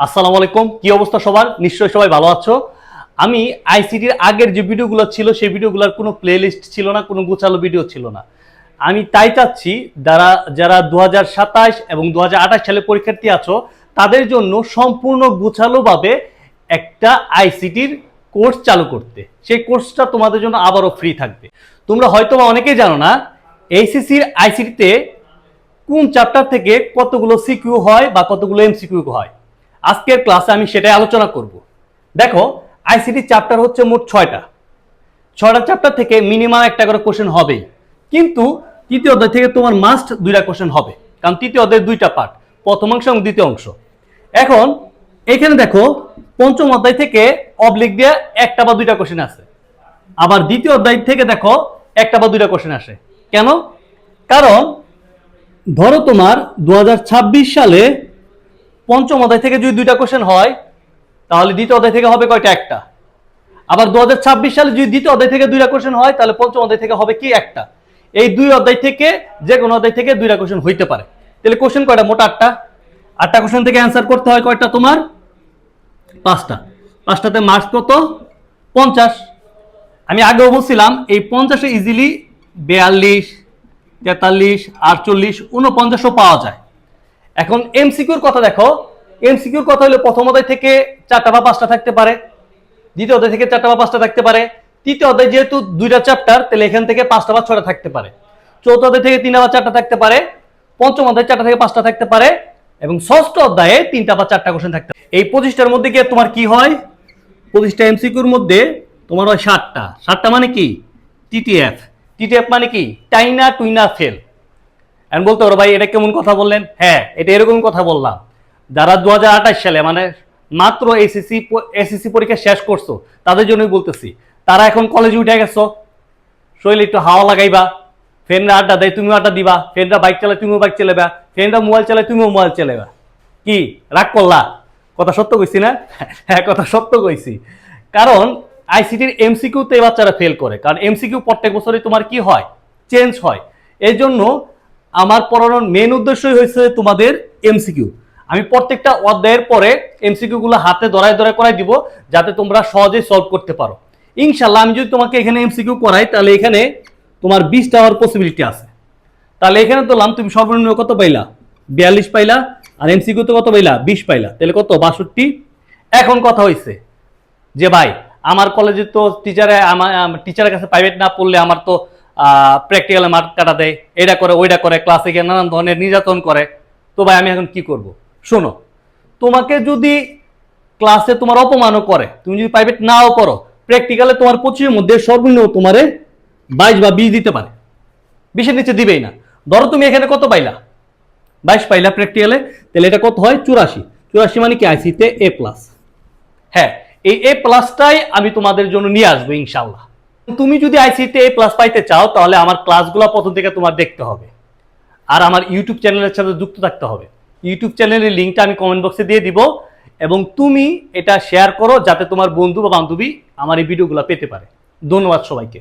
আসসালামু আলাইকুম, কি অবস্থা সবার? নিশ্চয়ই সবাই ভালো আছো। আমি আইসিটির আগের যে ভিডিওগুলো ছিল সেই ভিডিওগুলোর কোনো প্লেলিস্ট ছিল না, কোনো গোছালো ভিডিও ছিল না। আমি তাই চাচ্ছি যারা যারা 2027 এবং 2028 সালে পরীক্ষার্থী আছো তাদের জন্য সম্পূর্ণ গোছালোভাবে একটা আইসিটির কোর্স চালু করতে। সেই কোর্সটা তোমাদের জন্য আবারও ফ্রি থাকবে। তোমরা হয়তো বা অনেকেই জানো না এইচএসসির আইসিটিতে কোন চ্যাপ্টার থেকে কতগুলো সিকিউ হয় বা কতগুলো এমসিকিউ হয়। আজকের ক্লাসে আমি সেটাই আলোচনা করব। দেখো, আইসিটি চ্যাপ্টার হচ্ছে মোট 6টা চ্যাপ্টার থেকে মিনিমাম একটা করে কোশ্চেন হবেই, কিন্তু তৃতীয় অধ্যায় থেকে তোমার মাস্ট 2টা কোশ্চেন হবে, কারণ তৃতীয় অধ্যায়ের 2টা পার্ট, প্রথম অংশ এবং দ্বিতীয় অংশ। এখন এখানে দেখো, পঞ্চম অধ্যায় থেকে অবলিক দিয়ে একটা বা 2টা কোশ্চেন আছে, আবার দ্বিতীয় অধ্যায় থেকে দেখো একটা বা 2টা কোশ্চেন আসে। কেন? কারণ ধরো তোমার 2026 সালে পঞ্চম অধ্যায় থেকে যদি 2টা কোশ্চেন হয় তাহলে দ্বিতীয় অধ্যায় থেকে হবে কয়টা? একটা। আবার 2026 সালে যদি দ্বিতীয় অধ্যায় থেকে 2টা কোশ্চেন হয় তাহলে পঞ্চম অধ্যায় থেকে হবে কি? একটা। এই 2 অধ্যায় থেকে যে কোনো অধ্যায় থেকে 2টা কোশ্চেন হইতে পারে। তাহলে কোশ্চেন কয়টা? মোট 8টা কোশ্চেন থেকে অ্যান্সার করতে হয় কয়টা? তোমার 5টা। 5টাতে মার্কস কত? 50। আমি আগেও বলছিলাম এই 50-এ ইজিলি 42, 43, 48, 49ও পাওয়া যায়। এখন এমসিকিউর কথা দেখো, এমসিকিউর কথা হলো প্রথম অধ্যায় থেকে 4টা বা 5টা থাকতে পারে, দ্বিতীয় অধ্যায় থেকে 4টা বা 5টা থাকতে পারে, তৃতীয় অধ্যায় যেহেতু 2টা চ্যাপ্টার তাহলে এখান থেকে 5টা বা 6টা থাকতে পারে, চতুর্থ অধ্যায় থেকে 3টা বা 4টা থাকতে পারে, পঞ্চম অধ্যায় 4টা থেকে 5টা থাকতে পারে, এবং ষষ্ঠ অধ্যায়ে 3টা বা 4টা কোশ্চেন থাকতে পারে। এই 25টার মধ্যে গিয়ে তোমার কি হয়? 25টা এমসিকিউর মধ্যে তোমার হয় 7টা মানে কি? টিটিএফ। টিটিএফ মানে কি? টাইনা টুইনা ফেল। এখন বলতে পারো ভাই এটা কেমন কথা বললেন? হ্যাঁ, এটা এরকম কথা বললাম। যারা 2028 সালে মানে মাত্র এসএসসি পরীক্ষা শেষ করছো তাদের জন্যই বলতেছি। তারা এখন কলেজে উঠে গেছো, শরীরে একটু হাওয়া লাগাইবা, ফ্রেন্ডরা আড্ডা দেয় তুমিও আড্ডা দিবা, ফ্রেন্ডরা বাইক চালায় তুমিও বাইক চালাবা, ফ্রেন্ডরা মোবাইল চালায় তুমিও মোবাইল চালাবা। কি রাগ করলা? কথা সত্য কইছি না? হ্যাঁ, কথা সত্য কইছি। কারণ আইসিটির এমসিকিউতে এই বাচ্চারা ফেল করে, কারণ এমসিকিউ প্রত্যেক বছরই তোমার কি হয়? চেঞ্জ হয়। এই জন্য আমার পড়ানোর মেন উদ্দেশ্যই হয়েছে তোমাদের এমসিকিউ। আমি প্রত্যেকটা অধ্যায়ের পরে এমসিকিউ গুলো হাতে ধরায় ধরায় করাই দিব, যাতে তোমরা সহজেই সলভ করতে পারো। ইনশাল্লাহ আমি যদি তোমাকে এখানে এমসিকিউ করাই তাহলে এখানে তোমার 20টা হওয়ার পসিবিলিটি আছে। তাহলে এখানে ধরলাম তুমি সর্বনিম্ন কত পাইলা? 42 পাইলা, আর এমসিকিউ তো কত পাইলা? 20 পাইলা, তাহলে কত? 62। এখন কথা হয়েছে যে ভাই আমার কলেজে তো টিচারের কাছে প্রাইভেট না পড়লে আমার তো প্র্যাকটিক্যালে মার্ক কাটা দেয়, এটা করে ওইটা করে, ক্লাসে গিয়ে নানান ধরনের নির্যাতন করে। তো ভাই আমি এখন কি করব? শোনো, তোমাকে যদি ক্লাসে তোমার অপমানও করে, তুমি যদি প্রাইভেট নাও করো, প্র্যাকটিক্যালে তোমার 25-এর মধ্যে সর্বনিম্ন তোমারে 22 বা 20 দিতে পারে, 20-এর নিচে দিবেই না। ধরো তুমি এখানে কত পাইলা? 22 পাইলা প্র্যাকটিক্যালে, তাহলে এটা কত হয়? 84। 84 মানে কি? আইসিতে এ প্লাস। হ্যাঁ, এই এ প্লাসটাই আমি তোমাদের জন্য নিয়ে আসবো ইনশাল্লাহ। তুমি যদি আইসিতে এ প্লাস পাইতে চাও তাহলে আমার ক্লাসগুলো প্রথম থেকে তোমার দেখতে হবে, আর আমার ইউটিউব চ্যানেলের সাথে যুক্ত থাকতে হবে। ইউটিউব চ্যানেলের লিঙ্কটা আমি কমেন্ট বক্সে দিয়ে দিব, এবং তুমি এটা শেয়ার করো যাতে তোমার বন্ধু বা বান্ধবী আমার এই ভিডিওগুলো পেতে পারে। ধন্যবাদ সবাইকে।